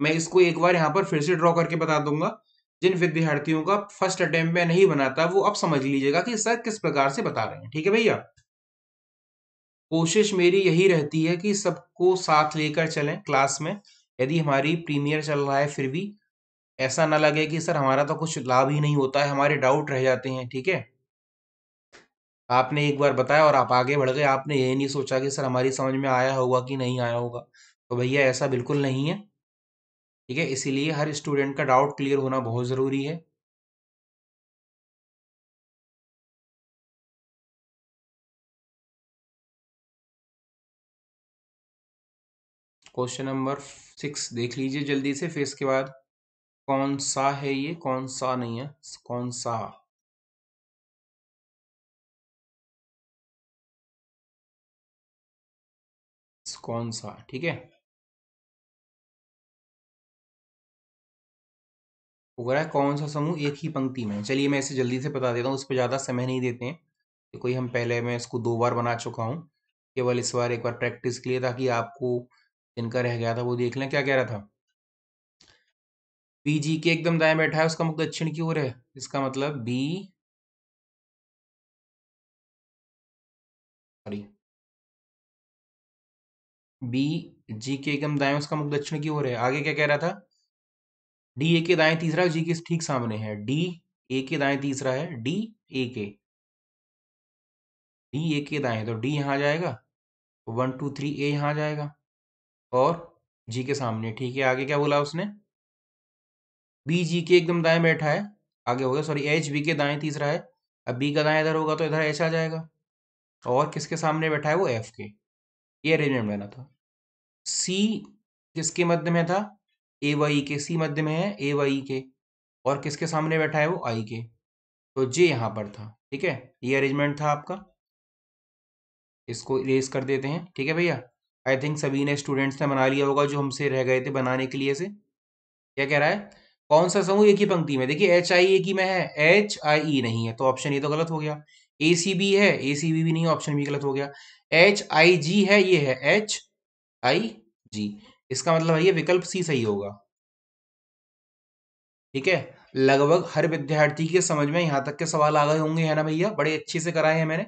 मैं इसको एक बार यहां पर फिर से ड्रॉ करके बता दूंगा, जिन विद्यार्थियों का फर्स्ट अटेम्प्ट में नहीं बनाता वो अब समझ लीजिएगा कि सर किस प्रकार से बता रहे हैं, ठीक है भैया। कोशिश मेरी यही रहती है कि सबको साथ लेकर चलें क्लास में। यदि हमारी प्रीमियर चल रहा है फिर भी ऐसा ना लगे कि सर हमारा तो कुछ लाभ ही नहीं होता है, हमारे डाउट रह जाते हैं, ठीक है। आपने एक बार बताया और आप आगे बढ़ गए, आपने ये नहीं सोचा कि सर हमारी समझ में आया होगा कि नहीं आया होगा। तो भैया ऐसा बिल्कुल नहीं है, ठीक है। इसीलिए हर स्टूडेंट का डाउट क्लियर होना बहुत ज़रूरी है। क्वेश्चन नंबर 6 देख लीजिए जल्दी से, फिर इसके बाद कौन सा है ये, कौन सा नहीं है, कौन सा, कौन सा, ठीक है। हो रहा है कौन सा समूह एक ही पंक्ति में। चलिए मैं इसे जल्दी से बता देता हूँ, इस पर ज़्यादा समय नहीं देते हैं। ये कोई हम पहले मैं इसको 2 बार बना चुका हूँ, केवल इस बार एक बार प्रैक्टिस के लिए, ताकि आपको जिनका रह गया था वो देख लें। क्या कह रहा था, बी जी के एकदम दाएं बैठा है, उसका मुख दक्षिण की ओर है। इसका मतलब बी, सॉरी, बी जी के एकदम दाएं, उसका मुख दक्षिण की ओर है। आगे क्या कह रहा था, डी ए के दाएं तीसरा, जी के ठीक सामने है। डी ए के दाएं तीसरा है, डी ए के, डी ए के दाएं, तो डी यहाँ जाएगा, 1 2 3 ए यहाँ जाएगा, और जी के सामने, ठीक है। आगे क्या बोला उसने, बी जी के एकदम दाएं बैठा है, आगे हो गया, सॉरी, एच बी के दाएं तीसरा है। अब बी का दाएं इधर होगा तो इधर एच आ जाएगा, और किसके सामने बैठा है वो, एफ के। ये अरेंजमेंट बना था। सी किसके मध्य में था, ए वाई के, सी मध्य में है ए वाई के, और किसके सामने बैठा है वो, आई के। तो जे यहाँ पर था, ठीक है। ये अरेंजमेंट था आपका, इसको इरेज कर देते हैं, ठीक है भैया। आई थिंक सभी ने, स्टूडेंट्स ने बना लिया होगा जो हमसे रह गए थे बनाने के लिए से। क्या कह रहा है, कौन सा समूह एक ही पंक्ति में, देखिए एच आई एक ही में है, एच आई ई नहीं है, तो ऑप्शन ये तो गलत हो गया। ए सी बी है, ए सी बी भी नहीं है, ऑप्शन भी गलत हो गया। एच आई जी है, ये है एच आई जी, इसका मतलब है ये विकल्प सी सही होगा, ठीक है। लगभग हर विद्यार्थी के समझ में यहाँ तक के सवाल आ गए होंगे, है ना भैया, बड़े अच्छे से कराए हैं मैंने,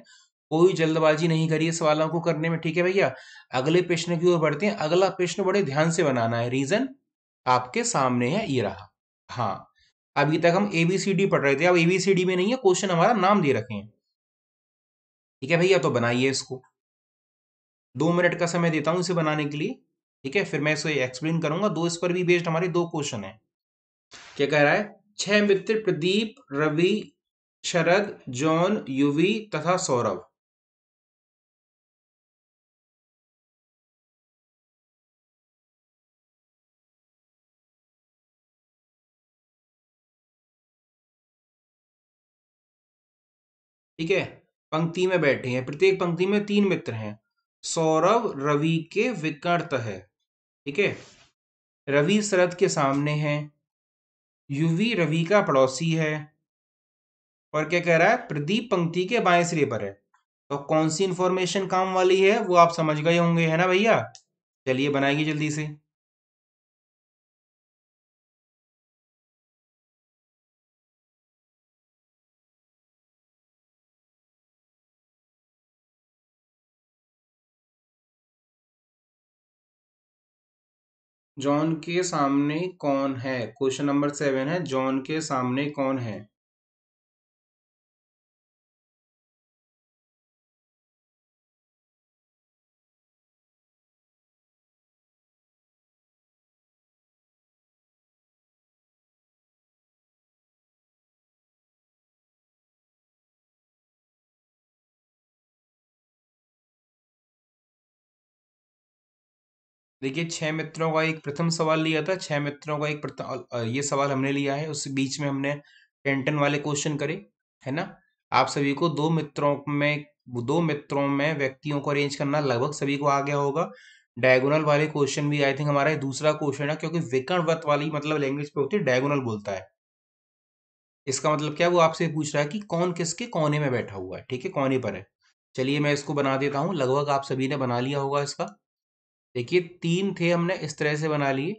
कोई जल्दबाजी नहीं करी है सवालों को करने में, ठीक है भैया। अगले प्रश्न की ओर बढ़ते हैं। अगला प्रश्न बड़े ध्यान से बनाना है, रीजन आपके सामने है, ये रहा। हाँ, अभी तक हम एबीसीडी पढ़ रहे थे, अब एबीसीडी में नहीं है, क्वेश्चन हमारा नाम दे रखे हैं, ठीक है भैया। तो बनाइए इसको, 2 मिनट का समय देता हूं इसे बनाने के लिए, ठीक है। फिर मैं इसे एक्सप्लेन करूंगा। दो इस पर भी बेस्ड हमारे 2 क्वेश्चन है। क्या कह रहा है, 6 मित्र प्रदीप, रवि, शरद, जॉन, युवी तथा सौरभ। ठीक है, पंक्ति में बैठे हैं, प्रत्येक पंक्ति में 3 मित्र हैं। सौरभ रवि के विकर्त है, ठीक है। रवि शरद के सामने है, युवी रवि का पड़ोसी है, और क्या कह रहा है, प्रदीप पंक्ति के बाएं सिरे पर है। तो कौन सी इंफॉर्मेशन काम वाली है वो आप समझ गए होंगे, है ना भैया। चलिए बनाइए जल्दी से। जॉन के सामने कौन है, क्वेश्चन नंबर 7 है, जॉन के सामने कौन है। देखिए, 6 मित्रों का एक प्रथम सवाल लिया था, 6 मित्रों का एक प्रथम ये सवाल हमने लिया है, उस बीच में हमने 10 10 वाले क्वेश्चन करे, है ना। आप सभी को 2 मित्रों में व्यक्तियों को अरेंज करना लगभग सभी को आ गया होगा। डायगोनल वाले क्वेश्चन भी आई थिंक हमारा ये दूसरा क्वेश्चन है, क्योंकि विकर्णवत वाली मतलब लैंग्वेज पे होती है, डायगोनल बोलता है। इसका मतलब क्या है, वो आपसे पूछ रहा है कि कौन किसके कोने में बैठा हुआ है, ठीक है, कोने पर है। चलिए मैं इसको बना देता हूँ, लगभग आप सभी ने बना लिया होगा इसका। देखिए 3 थे, हमने इस तरह से बना लिए,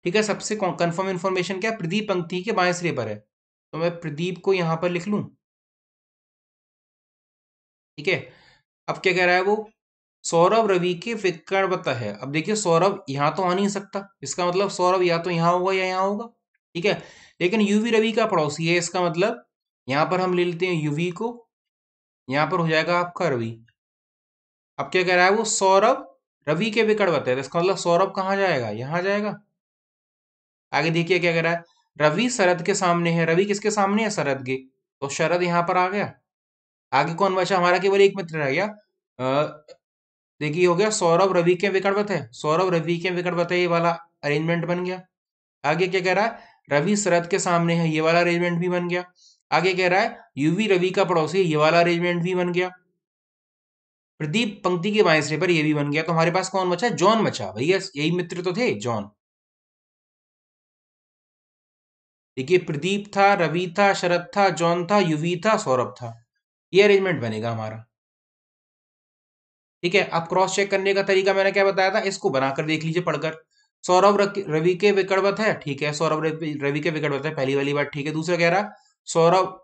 ठीक है। सबसे कंफर्म इन्फॉर्मेशन क्या है, प्रदीप पंक्ति के बाएं सिरे पर है। तो मैं प्रदीप को यहां पर लिख लूं। ठीक है, अब क्या कह रहा है वो, सौरभ रवि के विकर्णवत है। अब देखिए सौरभ यहां तो आ नहीं सकता, इसका मतलब सौरभ या तो यहां होगा या यहां होगा। ठीक है, लेकिन यूवी रवि का पड़ोसी है, इसका मतलब यहां पर हम ले लेते हैं यूवी को, यहां पर हो जाएगा आपका रवि। अब क्या कह रहा है वो, सौरभ रवि के विकटवर्ती है, तो इसका मतलब सौरभ कहाँ जाएगा, यहां जाएगा। आगे देखिए क्या कह रहा है, रवि शरद के सामने है, रवि किसके सामने है, शरद के, तो शरद यहां पर आ गया। आगे कौन बचा हमारा, केवल एक मित्र रह गया। देखिए हो गया, सौरभ रवि के विकटवत है, सौरभ रवि के विकटवत है, ये वाला अरेंजमेंट बन गया। आगे क्या कह रहा है, रवि शरद के सामने है, ये वाला अरेंजमेंट भी बन गया। आगे कह रहा है यूवी रवि का पड़ोसी, ये वाला अरेंजमेंट भी बन गया। प्रदीप पंक्ति के बाएं सिरे पर, ये भी बन गया। तो हमारे पास कौन बचा, जॉन बचा भैया, यही मित्र तो थे जॉन। देखिए प्रदीप था, रवि था, शरद था, जॉन था, युवी था, सौरभ था, ये अरेंजमेंट बनेगा हमारा। ठीक है, अब क्रॉस चेक करने का तरीका मैंने क्या बताया था, इसको बनाकर देख लीजिए पढ़कर। सौरभ रवि के विकटवत है, ठीक है, सौरभ रवि के विकटवत है, पहली वाली बात ठीक है। दूसरा कह रहा सौरभ,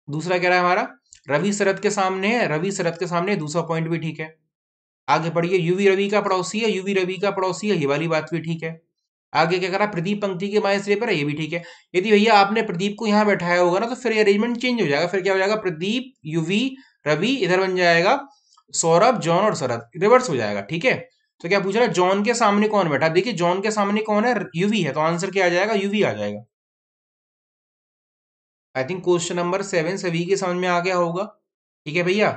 दूसरा कह रहा है हमारा रवि शरद के सामने है, रवि शरद के सामने है, दूसरा पॉइंट भी ठीक है। आगे पढ़िए, यूवी रवि का पड़ोसी है, यूवी रवि का पड़ोसी है, ये वाली बात भी ठीक है। आगे क्या करा, प्रदीप पंक्ति के बाएं सिरे पर है, ये भी ठीक है। यदि भैया आपने प्रदीप को यहां बैठाया होगा ना, तो फिर अरेंजमेंट चेंज हो जाएगा, फिर क्या हो जाएगा, प्रदीप यूवी रवि इधर बन जाएगा, सौरभ जॉन और शरद रिवर्स हो जाएगा। ठीक है, तो क्या पूछ रहा है, जॉन के सामने कौन बैठा, देखिए जॉन के सामने कौन है, यूवी है, तो आंसर क्या आ जाएगा, यूवी आ जाएगा। आई थिंक क्वेश्चन नंबर 7 सभी के समझ में आ गया होगा। ठीक है भैया,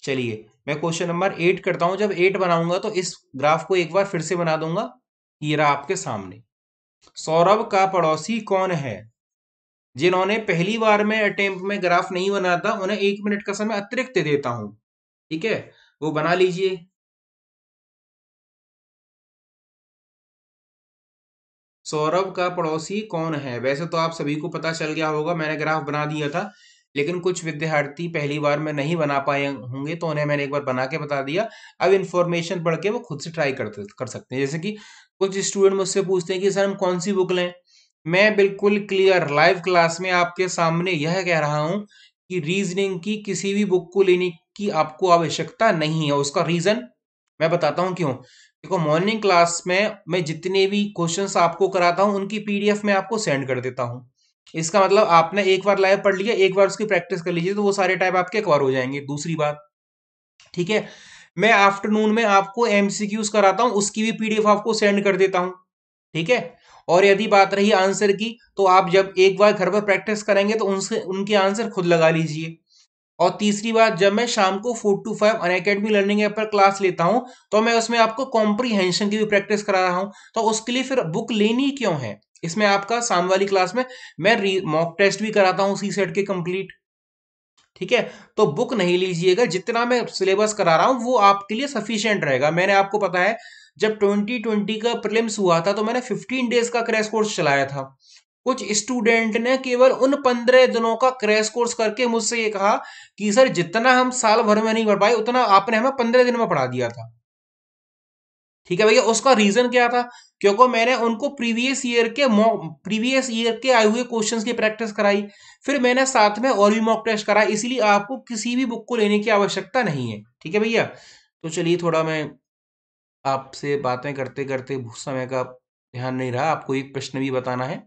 चलिए मैं क्वेश्चन नंबर 8 करता हूं। जब 8 बनाऊंगा तो इस ग्राफ को एक बार फिर से बना दूंगा, ये रहा आपके सामने। सौरभ का पड़ोसी कौन है, जिन्होंने पहली बार में अटेम्प्ट में ग्राफ नहीं बना था, उन्हें 1 मिनट का समय अतिरिक्त देता हूं। ठीक है, वो बना लीजिए। सौरभ का पड़ोसी कौन है, वैसे तो आप सभी को पता चल गया होगा, मैंने ग्राफ बना दिया था, लेकिन कुछ विद्यार्थी पहली बार में नहीं बना पाए होंगे, तो उन्हें मैंने एक बार बना के बता दिया। अब इन्फॉर्मेशन पढ़ के वो खुद से ट्राई कर सकते हैं। जैसे कि कुछ स्टूडेंट मुझसे पूछते हैं कि सर हम कौन सी बुक लें, मैं बिल्कुल क्लियर लाइव क्लास में आपके सामने यह कह रहा हूं कि रीजनिंग की किसी भी बुक को लेने की आपको आवश्यकता नहीं है। उसका रीजन मैं बताता हूं क्यों। देखो मॉर्निंग क्लास में मैं जितने भी क्वेश्चंस आपको कराता हूं, उनकी पीडीएफ में आपको सेंड कर देता हूं। इसका मतलब आपने एक बार लाइव पढ़ लिया, एक बार उसकी प्रैक्टिस कर लीजिए, तो वो सारे टाइप आपके कवर हो जाएंगे। दूसरी बात, ठीक है, मैं आफ्टरनून में आपको एमसीक्यूज कराता हूं, उसकी भी पीडीएफ आपको सेंड कर देता हूं। ठीक है, और यदि बात रही आंसर की, तो आप जब एक बार घर पर प्रैक्टिस करेंगे तो उनसे उनके आंसर खुद लगा लीजिए। और तीसरी बात, जब मैं शाम को 4 to 5 अनअकैडमी लर्निंग ऐप पर क्लास लेता हूं, तो मैं उसमें आपको कॉम्प्रीहेंशन की भी प्रैक्टिस करा रहा हूं। तो उसके लिए फिर बुक लेनी क्यों है, इसमें आपका शाम वाली क्लास में मैं मॉक टेस्ट भी कराता हूं सी सेट के कंप्लीट। ठीक है, तो बुक नहीं लीजिएगा, जितना मैं सिलेबस करा रहा हूं वो आपके लिए सफिशियंट रहेगा। मैंने आपको पता है, जब 2020 का प्रीलिम्स हुआ था, तो मैंने 15 डेज का क्रैश कोर्स चलाया था। कुछ स्टूडेंट ने केवल उन 15 दिनों का क्रैश कोर्स करके मुझसे ये कहा कि सर जितना हम साल भर में नहीं पढ़ पाए, उतना आपने हमें 15 दिन में पढ़ा दिया था। ठीक है भैया, उसका रीजन क्या था, क्योंकि मैंने उनको प्रीवियस ईयर के आए हुए क्वेश्चंस की प्रैक्टिस कराई, फिर मैंने साथ में और भी मॉक टेस्ट कराया, इसलिए आपको किसी भी बुक को लेने की आवश्यकता नहीं है। ठीक है भैया, तो चलिए थोड़ा मैं आपसे बातें करते करते समय का ध्यान नहीं रहा, आपको एक प्रश्न भी बताना है,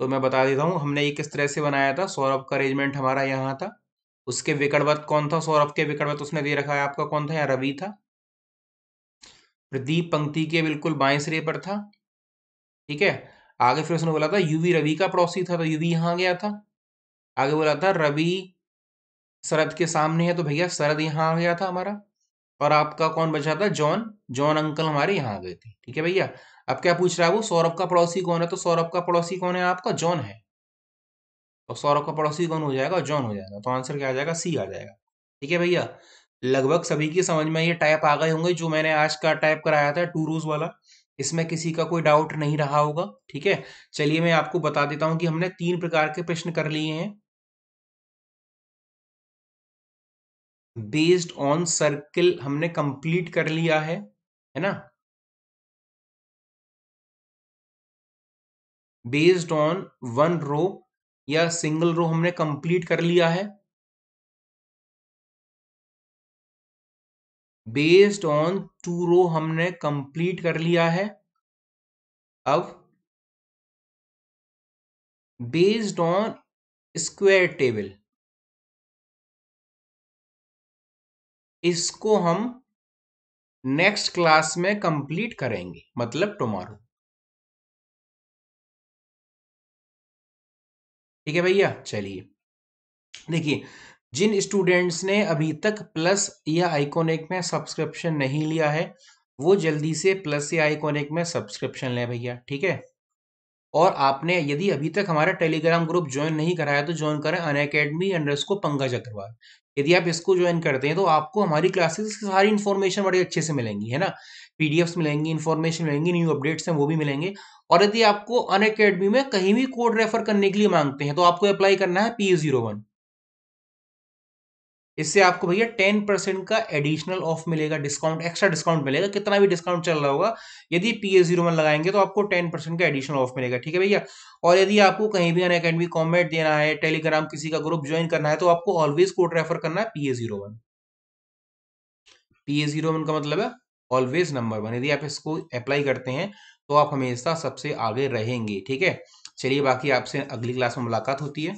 तो मैं बता देता हूँ। हमने ये किस तरह से बनाया था, सौरभ का अरेंजमेंट हमारा यहाँ था, उसके विकटवत कौन था, सौरभ के विकटवत उसने दे रखा है आपका, कौन था, यहाँ रवि था। प्रदीप पंक्ति के बिल्कुल बाएं सिरे पर था। ठीक है, आगे फिर उसने बोला था यूवी रवि का पड़ोसी था, तो यूवी यहाँ गया था। आगे बोला था रवि शरद के सामने है, तो भैया शरद यहाँ आ गया था हमारा। और आपका कौन बचा था, जॉन, जॉन अंकल हमारे यहाँ आ गए थे। ठीक है भैया, अब क्या पूछ रहा है वो, सौरभ का पड़ोसी कौन है, तो सौरभ का पड़ोसी कौन है आपका, जॉन है। तो सौरभ का पड़ोसी कौन हो जाएगा, जॉन हो जाएगा, तो आंसर क्या आ जाएगा, सी आ जाएगा। ठीक है भैया, लगभग सभी की समझ में ये टाइप आ गए होंगे, जो मैंने आज का टाइप कराया था टू रूज वाला, इसमें किसी का कोई डाउट नहीं रहा होगा। ठीक है, चलिए मैं आपको बता देता हूं कि हमने 3 प्रकार के प्रश्न कर लिए हैं। बेस्ड ऑन सर्किल हमने कंप्लीट कर लिया है ना। बेस्ड ऑन वन रो या सिंगल रो हमने कंप्लीट कर लिया है? बेस्ड ऑन टू रो हमने कंप्लीट कर लिया है। अब बेस्ड ऑन स्क्वायर टेबल, इसको हम नेक्स्ट क्लास में कंप्लीट करेंगे, मतलब टुमारो। ठीक है भैया, चलिए देखिए, जिन स्टूडेंट्स ने अभी तक प्लस या आइकॉनिक में सब्सक्रिप्शन नहीं लिया है, वो जल्दी से प्लस या आइकॉनिक में सब्सक्रिप्शन लें भैया, ठीक है। और आपने यदि अभी तक हमारा टेलीग्राम ग्रुप ज्वाइन नहीं करा है तो ज्वाइन करें, अनअकैडमी अंडरस्कोर पंकज अग्रवाल। यदि आप इसको ज्वाइन करते हैं तो आपको हमारी क्लासेस की सारी इन्फॉर्मेशन बड़े अच्छे से मिलेंगी, है ना। पीडीएफ्स मिलेंगी, इन्फॉर्मेशन मिलेंगी, न्यू अपडेट्स हैं वो भी मिलेंगे। और यदि आपको अनअकैडमी में कहीं भी कोड रेफर करने के लिए मांगते हैं तो आपको अप्लाई करना है PA01। इससे आपको भैया 10% का एडिशनल ऑफ मिलेगा, डिस्काउंट, एक्स्ट्रा डिस्काउंट मिलेगा, कितना भी डिस्काउंट चल रहा होगा। यदि PA01 लगाएंगे तो आपको 10% का एडिशनल ऑफ मिलेगा, ठीक है भैया। और यदि आपको कहीं भी अनअकैडमी कॉमेंट देना है, टेलीग्राम किसी का ग्रुप ज्वाइन करना है, तो आपको ऑलवेज कोड रेफर करना है PA01। PA01 का मतलब है ऑलवेज नंबर वन। यदि आप इसको अप्लाई करते हैं तो आप हमेशा सबसे आगे रहेंगे, ठीक है। चलिए, बाकी आपसे अगली क्लास में मुलाकात होती है।